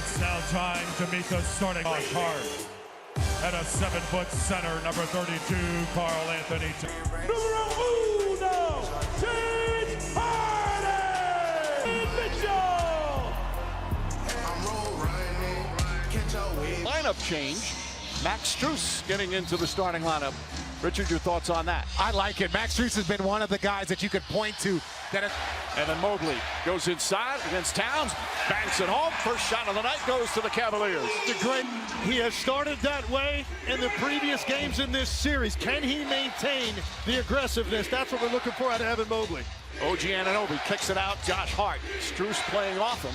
It's now time to meet the starting card. At a 7-foot center, number 32, Carl Anthony. Numero uno, James Harden! Mitchell! Lineup change. Max Strus getting into the starting lineup. Richard, your thoughts on that? I like it. Max Strus has been one of the guys that you could point to. And then Mobley goes inside against Towns, banks it home. First shot of the night goes to the Cavaliers. He has started that way in the previous games in this series. Can he maintain the aggressiveness? That's what we're looking for out of Evan Mobley. OG Anunoby kicks it out. Josh Hart. Strus playing off him.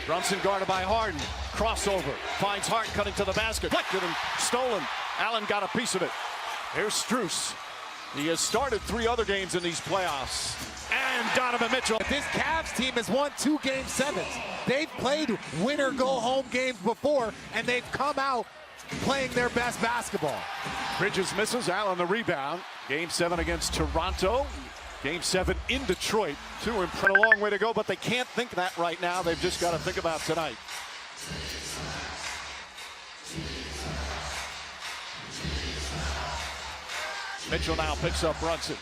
Brunson guarded by Harden. Crossover. Finds Hart cutting to the basket. Deflected and stolen. Allen got a piece of it. Here's Strus. He has started 3 other games in these playoffs. And Donovan Mitchell. This Cavs team has won 2 Game 7s. They've played winner-go-home games before, and they've come out playing their best basketball. Bridges misses. Allen the rebound. Game 7 against Toronto. Game 7 in Detroit. 2 and a long way to go, but they can't think that right now. They've just got to think about tonight. Mitchell now picks up Brunson.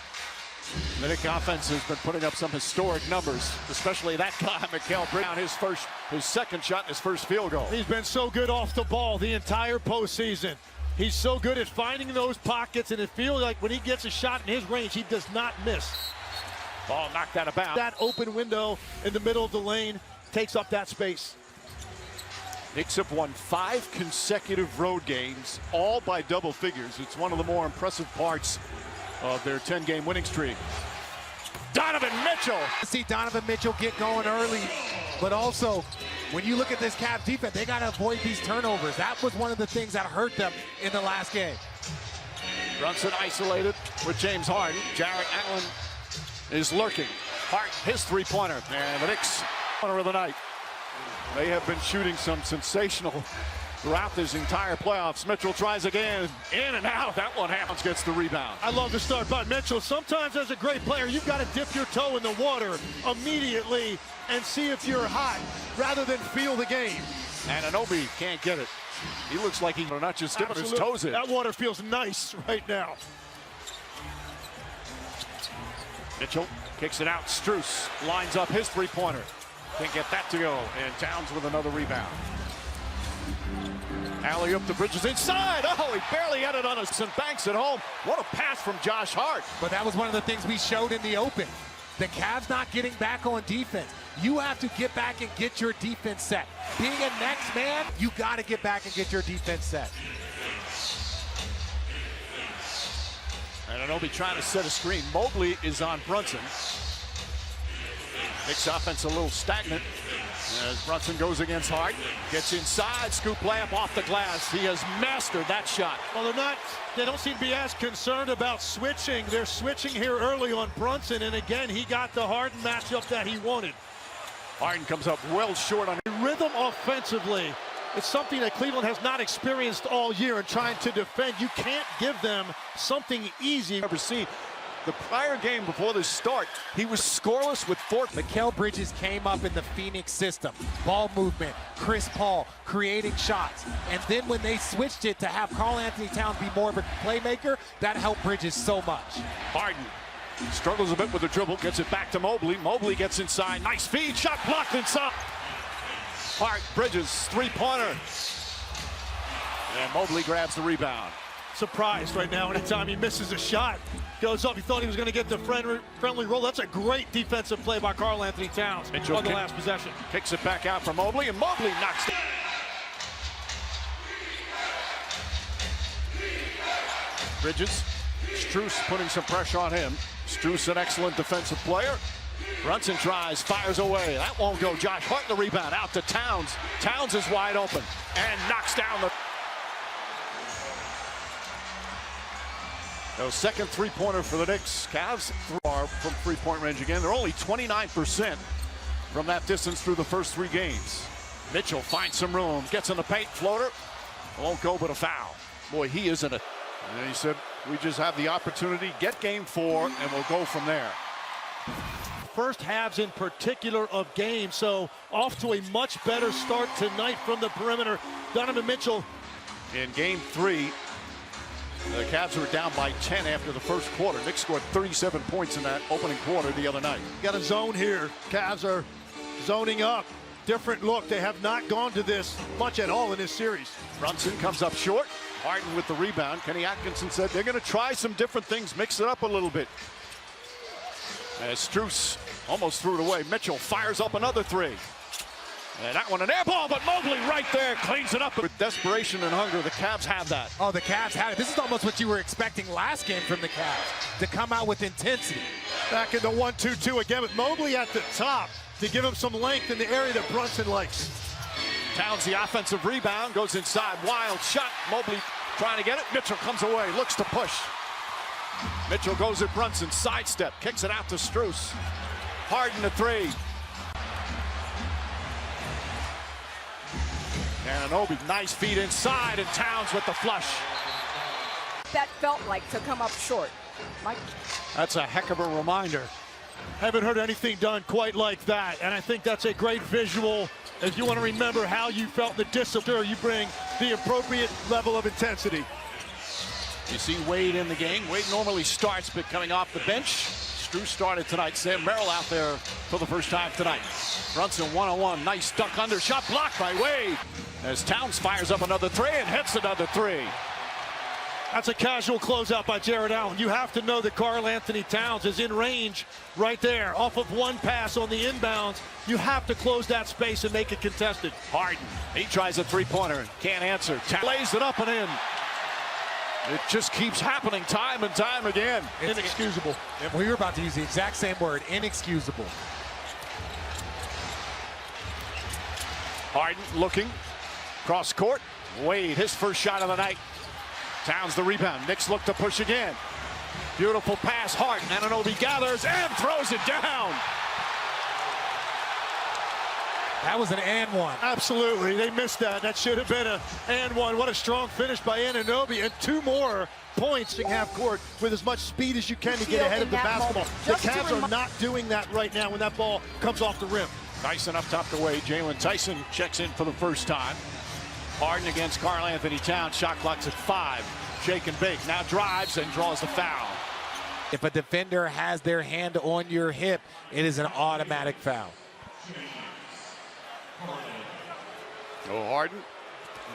The Knicks offense has been putting up some historic numbers, especially that guy, Mikal Bridges, his second shot and his first field goal. He's been so good off the ball the entire postseason. He's so good at finding those pockets, and it feels like when he gets a shot in his range, he does not miss. Ball knocked out of bounds. That open window in the middle of the lane takes up that space. Knicks have won 5 consecutive road games, all by double figures. It's one of the more impressive parts of their 10-game winning streak. Donovan Mitchell! See Donovan Mitchell get going early, but also when you look at this Cavs defense, they got to avoid these turnovers. That was one of the things that hurt them in the last game. Brunson isolated with James Harden. Jarrett Allen is lurking. Hart, his three-pointer, and the Knicks corner of the night. They have been shooting some sensational throughout this entire playoffs. Mitchell tries again, in and out. That one happens, gets the rebound. I love the start by Mitchell. Sometimes as a great player, you've got to dip your toe in the water immediately and see if you're hot rather than feel the game. And Anunoby can't get it. He looks like he's not just dipping his toes in. That water feels nice right now. Mitchell kicks it out. Strus lines up his three-pointer. Can't get that to go. And Towns with another rebound. Alley up to Bridges inside. Oh, he barely had it on us and banks it home. What a pass from Josh Hart. But that was one of the things we showed in the open. The Cavs not getting back on defense. You have to get back and get your defense set. Being a next man, you got to get back and get your defense set. And Anunoby trying to set a screen. Mobley is on Brunson. Knicks offense a little stagnant as Brunson goes against Hart. Gets inside, scoop layup off the glass. He has mastered that shot. Well, they don't seem to be as concerned about switching. They're switching here early on Brunson, and again, he got the Harden matchup that he wanted. Harden comes up well short on rhythm offensively. It's something that Cleveland has not experienced all year in trying to defend. You can't give them something easy. Ever seen. The prior game before the start, he was scoreless with 4. Mikal Bridges came up in the Phoenix system. Ball movement, Chris Paul creating shots. And then when they switched it to have Karl Anthony Towns be more of a playmaker, that helped Bridges so much. Harden struggles a bit with the dribble, gets it back to Mobley. Mobley gets inside, nice feed, shot blocked inside. Hart, Bridges, three-pointer. And Mobley grabs the rebound. Surprised right now anytime he misses a shot. Goes up, he thought he was going to get the friendly roll. That's a great defensive play by Karl Anthony Towns on the last possession. Kicks it back out for Mobley, and Mobley knocks it. Bridges, Strus putting some pressure on him. Strus, an excellent defensive player. Brunson tries, fires away. That won't go. Josh Hart the rebound out to Towns. Towns is wide open and knocks down the... So second three-pointer for the Knicks. Cavs from three-point range again. They're only 29% from that distance through the first 3 games. Mitchell finds some room, gets in the paint, floater. Won't go, but a foul. Boy, he isn't a... And he said, we just have the opportunity, get game 4, and we'll go from there. first halves in particular of games. So off to a much better start tonight from the perimeter. Donovan Mitchell. In game 3, the Cavs were down by 10 after the first quarter. Knicks scored 37 points in that opening quarter the other night. Got a zone here. Cavs are zoning up. Different look. They have not gone to this much at all in this series. Brunson comes up short. Harden with the rebound. Kenny Atkinson said they're going to try some different things, mix it up a little bit. As Strus almost threw it away. Mitchell fires up another three. And that one an air ball, but Mobley right there cleans it up. With desperation and hunger, the Cavs have that. Oh, the Cavs had it. This is almost what you were expecting last game from the Cavs, to come out with intensity. Back in the 1-2-2 again with Mobley at the top to give him some length in the area that Brunson likes. Towns the offensive rebound, goes inside, wild shot. Mobley trying to get it. Mitchell comes away, looks to push. Mitchell goes at Brunson, sidestep, kicks it out to Strus. Harden the three. Anunoby, nice feed inside, and Towns with the flush. That felt like to come up short. Mike? That's a heck of a reminder. Haven't heard anything done quite like that, and I think that's a great visual. If you want to remember how you felt the discipline, you bring the appropriate level of intensity. You see Wade in the game. Wade normally starts, but coming off the bench. Strus started tonight. Sam Merrill out there for the first time tonight. Brunson one-on-one, nice duck under, shot blocked by Wade. As Towns fires up another three and hits another three. That's a casual closeout by Jared Allen. You have to know that Karl Anthony Towns is in range right there. Off of one pass on the inbounds, you have to close that space and make it contested. Harden, he tries a three-pointer, can't answer. Lays it up and in. It just keeps happening time and time again. It's inexcusable. We were about to use the exact same word, inexcusable. Harden looking, cross court. Wade, his first shot of the night. Towns the rebound. Knicks look to push again. Beautiful pass. Harden. Anunoby gathers and throws it down. That was an and one. Absolutely. They missed that. That should have been a and one. What a strong finish by Anunoby. And 2 more points in half court with as much speed as you can to get ahead of the basketball. The Cavs are not doing that right now when that ball comes off the rim. Tyson up top the way. Jalen Tyson checks in for the first time. Harden against Karl Anthony Towns. Shot clock's at 5. Shake and bake. Now drives and draws the foul. If a defender has their hand on your hip, it is an automatic foul. So Harden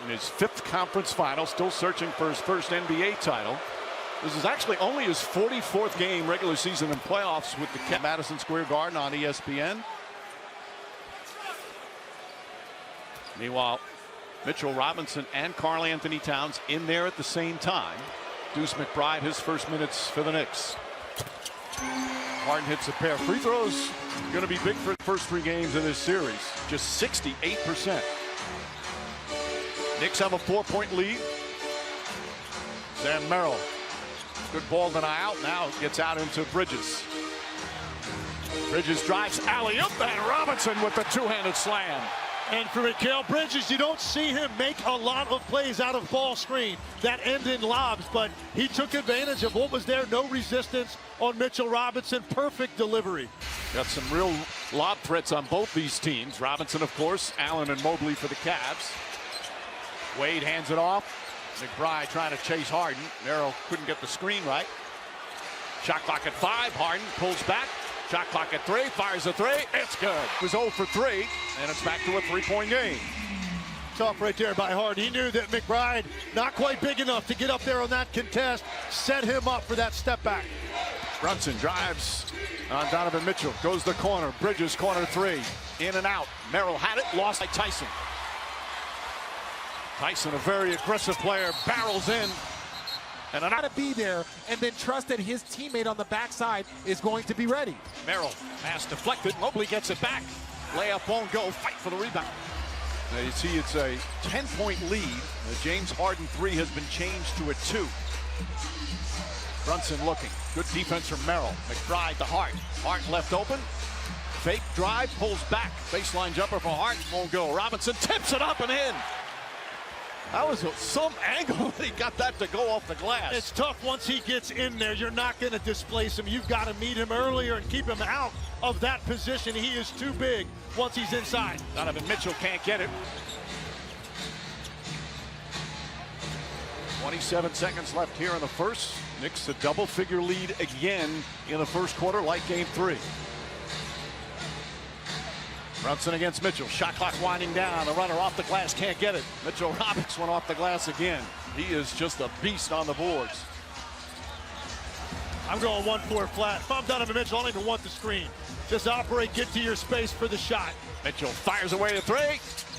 in his 5th conference final, still searching for his first NBA title. This is actually only his 44th game regular season and playoffs with the Madison Square Garden on ESPN. Meanwhile, Mitchell Robinson and Karl Anthony Towns in there at the same time. Deuce McBride, his first minutes for the Knicks. Harden hits a pair of free throws. Going to be big for the first 3 games of this series. Just 68%. Knicks have a 4-point lead. Sam Merrill. Good ball denial. Now gets out into Bridges. Bridges drives alley-oop, and Robinson with the 2-handed slam. And for Mikal Bridges, you don't see him make a lot of plays out of ball screen that end in lobs, but he took advantage of what was there. No resistance on Mitchell Robinson. Perfect delivery. Got some real lob threats on both these teams. Robinson, of course, Allen and Mobley for the Cavs. Wade hands it off. McBride trying to chase Harden. Merrill couldn't get the screen right. Shot clock at 5. Harden pulls back. Shot clock at 3, fires a 3, it's good. It was 0 for 3, and it's back to a 3-point game. Tough right there by Harden. He knew that McBride, not quite big enough to get up there on that contest, set him up for that step back. Brunson drives on Donovan Mitchell, goes the corner, Bridges corner 3, in and out. Merrill had it, lost by Tyson. Tyson, a very aggressive player, barrels in. And Got to be there and then trust that his teammate on the backside is going to be ready. Merrill, pass deflected. Mobley gets it back. Layup won't go. Fight for the rebound. Now you see it's a 10-point lead. The James Harden 3 has been changed to a 2. Brunson looking. Good defense from Merrill. McBride to Hart. Hart left open. Fake drive, pulls back. Baseline jumper for Hart. Won't go. Robinson tips it up and in. That was some angle that he got that to go off the glass. It's tough once he gets in there. You're not going to displace him. You've got to meet him earlier and keep him out of that position. He is too big once he's inside. Donovan Mitchell can't get it. 27 seconds left here in the first. Knicks a double-figure lead again in the first quarter, like game 3. Brunson against Mitchell. Shot clock winding down. The runner off the glass can't get it. Mitchell Roberts went off the glass again. He is just a beast on the boards. I'm going 1-4 flat. If I'm Donovan Mitchell, I don't even want the screen. Just operate, get to your space for the shot. Mitchell fires away a 3.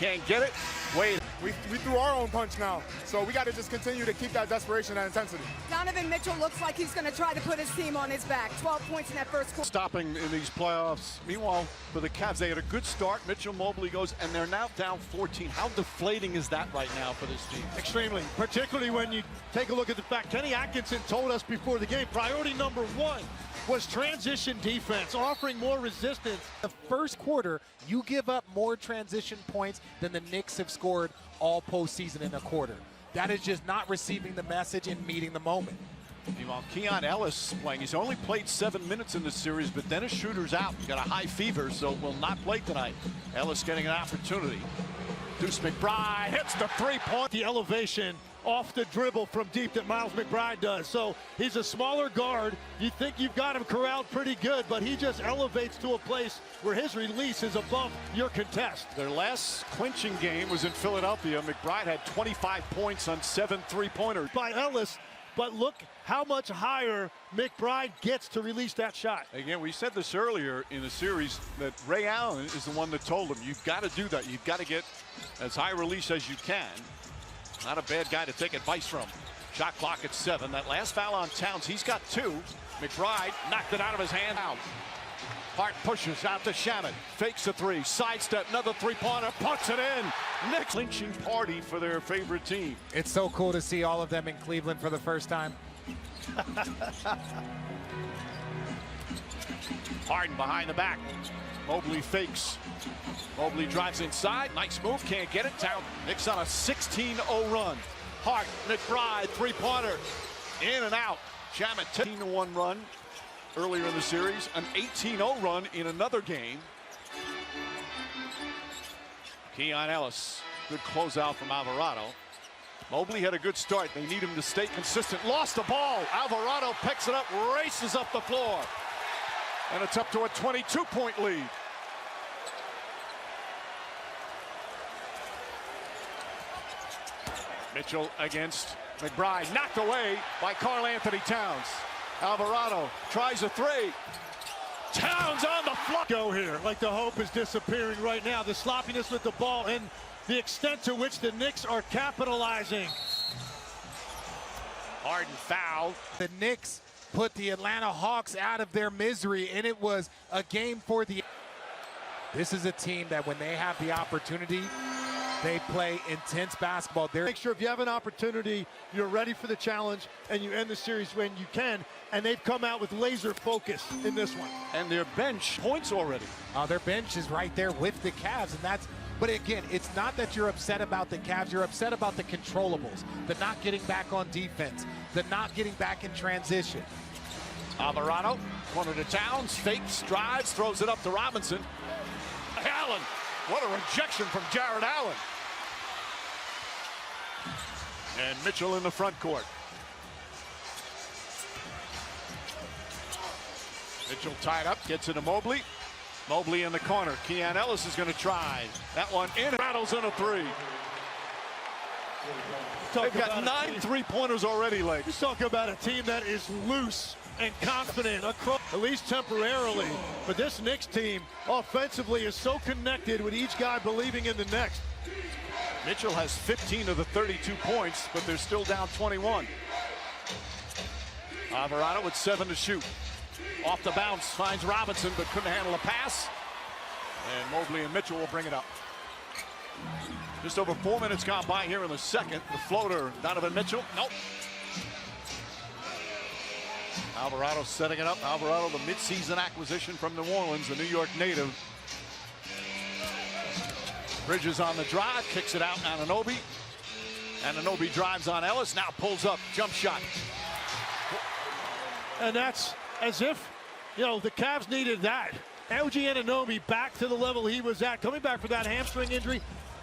Can't get it. Wade. We threw our own punch now, so we got to just continue to keep that desperation and intensity. Donovan Mitchell looks like he's going to try to put his team on his back. 12 points in that first quarter. Stopping in these playoffs. Meanwhile, for the Cavs, they had a good start. Mitchell Mobley goes, and they're now down 14. How deflating is that right now for this team? Extremely, particularly when you take a look at the fact Kenny Atkinson told us before the game, priority number 1 was transition defense, offering more resistance. The first quarter, you give up more transition points than the Knicks have scored all postseason in a quarter. That is just not receiving the message and meeting the moment. Meanwhile, Keon Ellis playing. He's only played 7 minutes in this series, but Dennis Schroeder's out. He's got a high fever, so will not play tonight. Ellis getting an opportunity. Deuce McBride hits the 3-point. The elevation off the dribble from deep that Miles McBride does. So he's a smaller guard. You think you've got him corralled pretty good, but he just elevates to a place where his release is above your contest. Their last clinching game was in Philadelphia. McBride had 25 points on 7 3-pointers. By Ellis, but look how much higher McBride gets to release that shot. Again, we said this earlier in the series that Ray Allen is the one that told him, you've got to do that. You've got to get as high release as you can. Not a bad guy to take advice from. Shot clock at 7. That last foul on Towns, he's got 2. McBride knocked it out of his hand. Out. Hart pushes out to Shaman. Fakes a 3. Sidestep, another 3-pointer. Puts it in. Knicks clinching party for their favorite team. It's so cool to see all of them in Cleveland for the first time. Harden behind the back. Mobley fakes. Mobley drives inside. Nice move. Can't get it. Town. Knicks on a 16-0 run. Hart, McBride, 3-pointer. In and out. Shaman, 10-1 run earlier in the series. An 18-0 run in another game. Keon Ellis. Good closeout from Alvarado. Mobley had a good start. They need him to stay consistent. Lost the ball. Alvarado picks it up, races up the floor. And it's up to a 22-point lead. Mitchell against McBride, knocked away by Karl Anthony Towns. Alvarado tries a 3. Towns on the floor. Go here, like the hope is disappearing right now. The sloppiness with the ball and the extent to which the Knicks are capitalizing. Harden fouled. The Knicks put the Atlanta Hawks out of their misery, and it was a game for the... This is a team that when they have the opportunity, they play intense basketball. Make sure if you have an opportunity, you're ready for the challenge, and you end the series when you can. And they've come out with laser focus in this one. And their bench points already. Their bench is right there with the Cavs, and that's... But again, it's not that you're upset about the Cavs. You're upset about the controllables, the not getting back on defense, the not getting back in transition. Alvarado, corner to Towns, fakes, drives, throws it up to Robinson. Allen, what a rejection from Jared Allen. And Mitchell in the front court. Mitchell tied up, gets it to Mobley. Mobley in the corner. Keon Ellis is going to try. That one in, rattles in a 3. They've got 9 3-pointers already, Lake. Let's talk about a team that is loose and confident, across, at least temporarily. But this Knicks team offensively is so connected with each guy believing in the next. Mitchell has 15 of the 32 points, but they're still down 21. Alvarado with 7 to shoot. Off the bounce, finds Robinson, but couldn't handle a pass. And Mobley and Mitchell will bring it up. Just over 4 minutes gone by here in the second. The floater, Donovan Mitchell. Nope. Alvarado setting it up. Alvarado, the midseason acquisition from New Orleans, the New York native. Bridges on the drive, kicks it out. Anunoby. Anunoby drives on Ellis, now pulls up, jump shot. And that's as if, you know, the Cavs needed that. OG Anunoby back to the level he was at, coming back from that hamstring injury.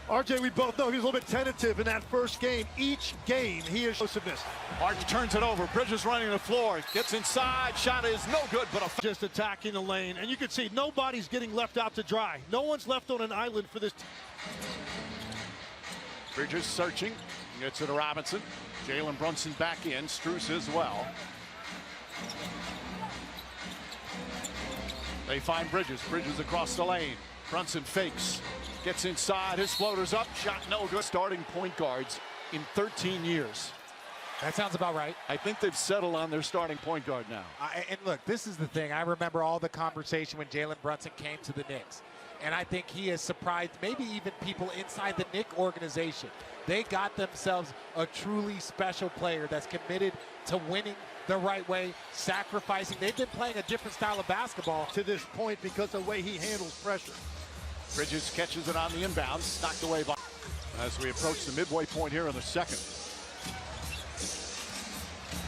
RJ, we both know he was a little bit tentative in that first game. Each game, he is explosiveness. Hart turns it over. Bridges running the floor. Gets inside. Shot is no good, but just attacking the lane. And you can see nobody's getting left out to dry. No one's left on an island for this. Bridges searching. Gets it to Robinson. Jalen Brunson back in. Strus as well. They find Bridges. Bridges across the lane. Brunson fakes. Gets inside. His floater's up. Shot no good. Starting point guards in 13 years. That sounds about right. I think they've settled on their starting point guard now. And look, this is the thing. I remember all the conversation when Jalen Brunson came to the Knicks. And I think he has surprised maybe even people inside the Knicks organization. They got themselves a truly special player that's committed to winning the right way, sacrificing. They've been playing a different style of basketball to this point because of the way he handles pressure. Bridges catches it on the inbounds, knocked away by as we approach the midway point here in the second.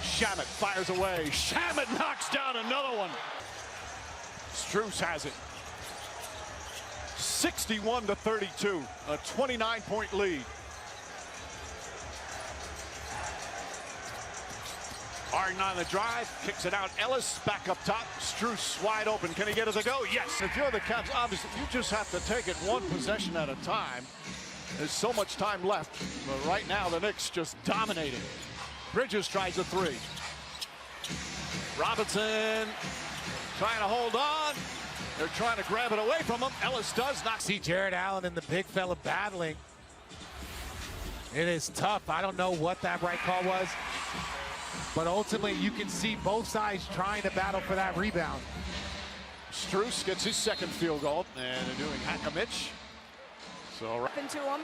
Shamet fires away. Shamet knocks down another one. Strus has it. 61-32, a 29-point lead. Harden on the drive, kicks it out. Ellis back up top. Strus wide open. Can he get it to go? Yes. If you're the Cavs, obviously you just have to take it one possession at a time. There's so much time left. But right now the Knicks just dominating. Bridges tries a three. Robinson trying to hold on. They're trying to grab it away from him. Ellis does not. See Jared Allen and the big fella battling. It is tough. I don't know what that right call was. But ultimately, you can see both sides trying to battle for that rebound. Strus gets his second field goal, and they're doing hack-a-mitch. So happened to him,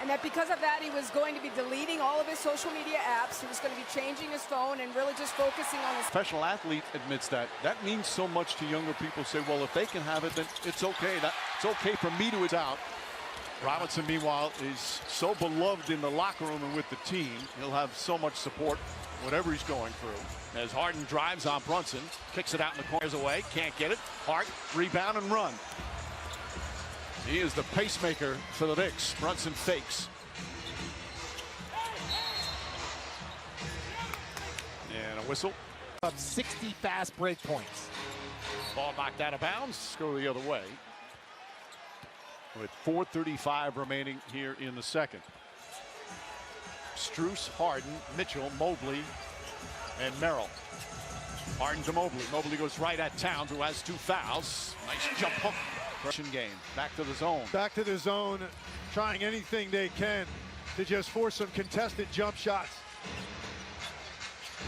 and that because of that, he was going to be deleting all of his social media apps. He was going to be changing his phone and really just focusing on his. Professional athlete admits that. That means so much to younger people. Say, well, if they can have it, then it's okay. It's okay for me to. It's out. Robinson, meanwhile, is so beloved in the locker room and with the team. He'll have so much support, whatever he's going through. As Harden drives on Brunson, kicks it out in the corners away, can't get it. Hart, rebound and run. He is the pacemaker for the Knicks. Brunson fakes. And a whistle. Of 60 fast break points. Ball knocked out of bounds. Go the other way. With 4:35 remaining here in the second. Strus, Harden, Mitchell, Mobley, and Merrill. Harden to Mobley. Mobley goes right at Towns, who has 2 fouls. Nice jump hook. Russian game. Back to the zone. Back to the zone, trying anything they can to just force some contested jump shots.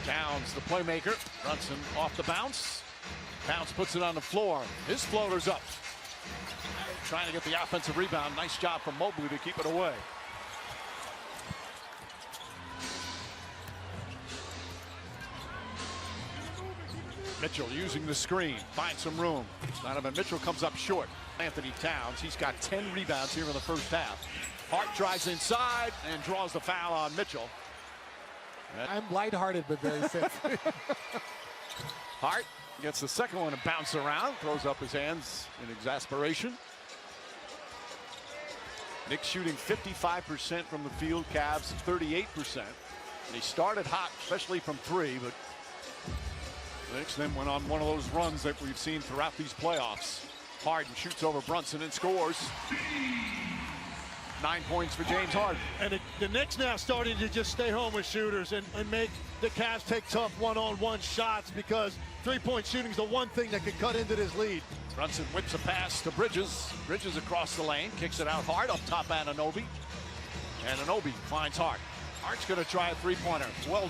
Towns, the playmaker. Brunson off the bounce. Towns puts it on the floor. His floater's up. Trying to get the offensive rebound. Nice job from Mobley to keep it away. Mitchell using the screen, finds some room. Donovan Mitchell comes up short. Anthony Towns, he's got 10 rebounds here in the first half. Hart drives inside and draws the foul on Mitchell. I'm lighthearted, but very sensitive. Hart gets the second one to bounce around, throws up his hands in exasperation. Knicks shooting 55% from the field, Cavs 38%. They started hot, especially from 3, but the Knicks then went on one of those runs that we've seen throughout these playoffs. Harden shoots over Brunson and scores. 9 points for James Harden. And the Knicks now starting to just stay home with shooters and make the Cavs take tough one-on-one shots, because three-point shooting is the one thing that could cut into this lead. Brunson whips a pass to Bridges. Bridges across the lane, kicks it out hard up top. Anunoby. Anunoby finds Hart. Hart's going to try a three-pointer. Well